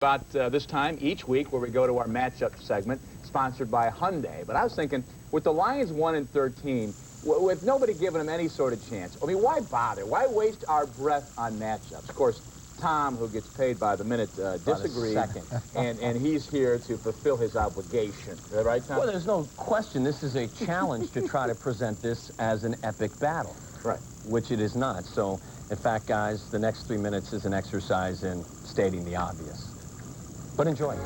About this time each week where we go to our matchup segment sponsored by Hyundai. But I was thinking, with the Lions 1-13, with nobody giving them any sort of chance, I mean, why bother? Why waste our breath on matchups? Of course, Tom, who gets paid by the minute, disagrees, and he's here to fulfill his obligation. Is that right, Tom? Well, there's no question this is a challenge to try to present this as an epic battle. Right. Which it is not. So, in fact, guys, the next 3 minutes is an exercise in stating the obvious. But enjoy.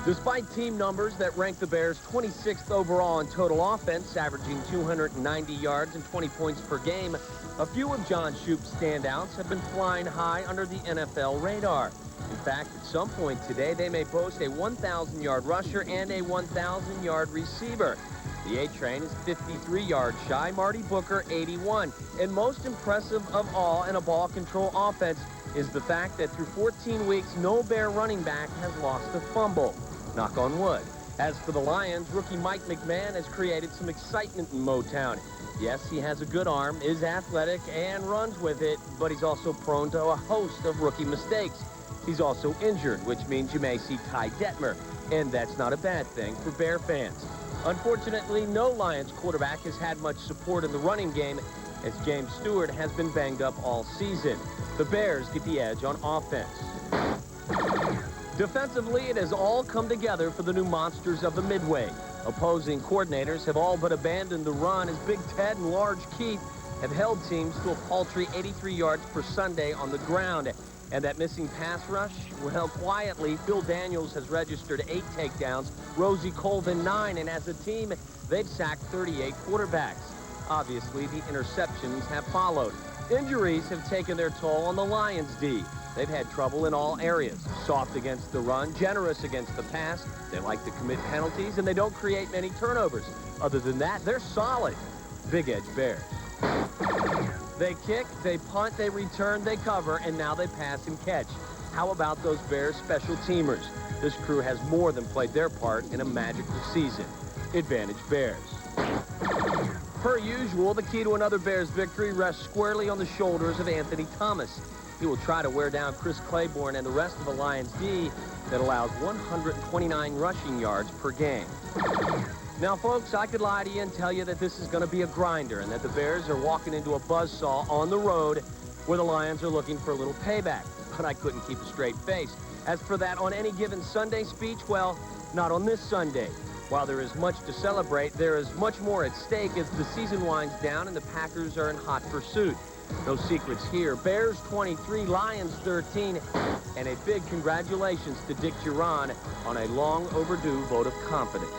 Despite team numbers that rank the Bears 26th overall in total offense, averaging 290 yards and 20 points per game, a few of John Shoop's standouts have been flying high under the NFL radar. In fact, at some point today, they may boast a 1,000-yard rusher and a 1,000-yard receiver. The A-Train is 53 yards shy, Marty Booker 81. And most impressive of all in a ball control offense is the fact that through 14 weeks, no Bear running back has lost a fumble. Knock on wood. As for the Lions, rookie Mike McMahon has created some excitement in Motown. Yes, he has a good arm, is athletic, and runs with it, but he's also prone to a host of rookie mistakes. He's also injured, which means you may see Ty Detmer, and that's not a bad thing for Bear fans. Unfortunately, no Lions quarterback has had much support in the running game, as James Stewart has been banged up all season. The Bears get the edge on offense. Defensively, it has all come together for the new monsters of the Midway. Opposing coordinators have all but abandoned the run as Big Ted and Large Keith have held teams to a paltry 83 yards per Sunday on the ground. And that missing pass rush? Well, quietly, Phil Daniels has registered 8 takedowns, Rosie Colvin 9, and as a team, they've sacked 38 quarterbacks. Obviously, the interceptions have followed. Injuries have taken their toll on the Lions' D. They've had trouble in all areas. Soft against the run, generous against the pass. They like to commit penalties, and they don't create many turnovers. Other than that, they're solid. Big Edge Bears. They kick, they punt, they return, they cover, and now they pass and catch. How about those Bears special teamers? This crew has more than played their part in a magical season. Advantage Bears. Per usual, the key to another Bears victory rests squarely on the shoulders of Anthony Thomas. He will try to wear down Chris Claiborne and the rest of the Lions D that allows 129 rushing yards per game. Now, folks, I could lie to you and tell you that this is going to be a grinder and that the Bears are walking into a buzzsaw on the road where the Lions are looking for a little payback. But I couldn't keep a straight face. As for that on any given Sunday speech, well, not on this Sunday. While there is much to celebrate, there is much more at stake as the season winds down and the Packers are in hot pursuit. No secrets here. Bears 23, Lions 13, and a big congratulations to Dick Duran on a long overdue vote of confidence.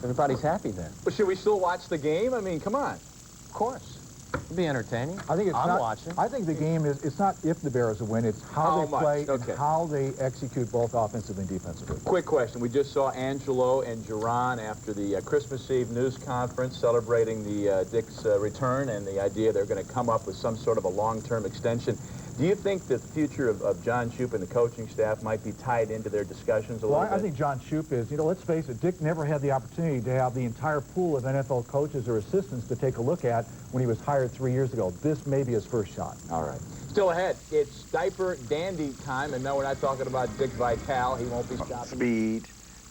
Everybody's happy then. But should we still watch the game? I mean, come on. Of course. It'll be entertaining. I think I'm watching. I think the game is, it's not if the Bears will win, it's how they play and how they execute both offensively and defensively. Quick question. We just saw Angelo and Duran after the Christmas Eve news conference celebrating the Dick's return and the idea they're going to come up with some sort of a long-term extension. Do you think that the future of John Shoop and the coaching staff might be tied into their discussions a little bit? I think John Shoop is, you know, let's face it, Dick never had the opportunity to have the entire pool of NFL coaches or assistants to take a look at when he was hired 3 years ago. This may be his first shot. All right. Still ahead, it's diaper dandy time, and no, we're not talking about Dick Vitale. He won't be stopping. Speed,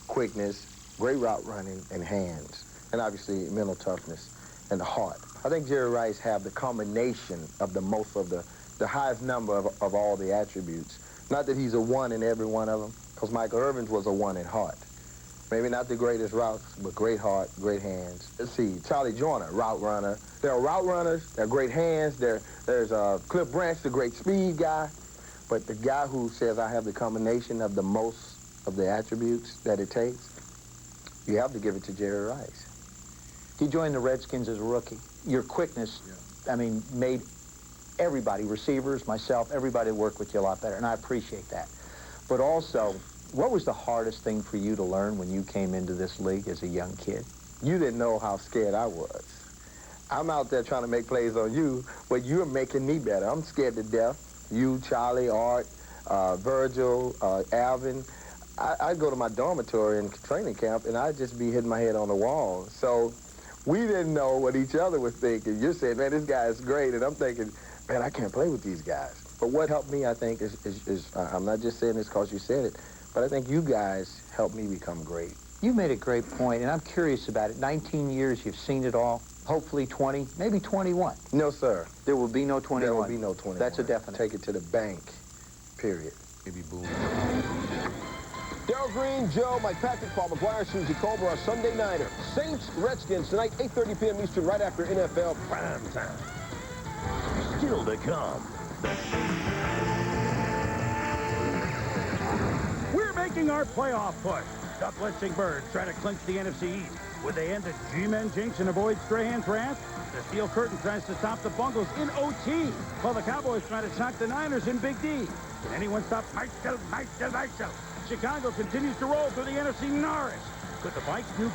quickness, great route running, and hands, and obviously mental toughness and the heart. I think Jerry Rice have the combination of the highest number of all the attributes. Not that he's a 1 in every one of them, because Michael Irvin's was a 1 in heart. Maybe not the greatest routes, but great heart, great hands. Let's see, Charlie Joyner, route runner. There are route runners, there are great hands. There's Cliff Branch, the great speed guy. But the guy who says I have the combination of the most of the attributes that it takes, you have to give it to Jerry Rice. He joined the Redskins as a rookie. Your quickness, I mean, made everybody, receivers, myself, everybody work with you a lot better, and I appreciate that. But also, what was the hardest thing for you to learn when you came into this league as a young kid? You didn't know how scared I was. I'm out there trying to make plays on you, but you're making me better. I'm scared to death. You, Charlie, Art, Virgil, Alvin. I'd go to my dormitory in training camp, and I'd just be hitting my head on the wall. So we didn't know what each other was thinking. You're saying, man, this guy is great, and I'm thinking, man, I can't play with these guys. But what helped me, I think, is I'm not just saying this because you said it, but I think you guys helped me become great. You made a great point, and I'm curious about it. 19 years, you've seen it all. Hopefully 20, maybe 21. No, sir. There will be no 21. There will be no 21. That's a definite. Take it to the bank, period. Maybe boom. Darrell Green, Joe, Mike Patrick, Paul McGuire, Susie Colbert, our Sunday Nighter. Saints, Redskins tonight, 8:30 p.m. Eastern, right after NFL Prime Time. Still to come. We're making our playoff push. The blitzing Birds try to clinch the NFC East. Would they end the G-Men jinx and avoid Strahan's wrath? The Steel Curtain tries to stop the Bungles in OT, while the Cowboys try to shock the Niners in Big D. Can anyone stop Michael? Chicago continues to roll through the NFC Norris. Could the Vikes do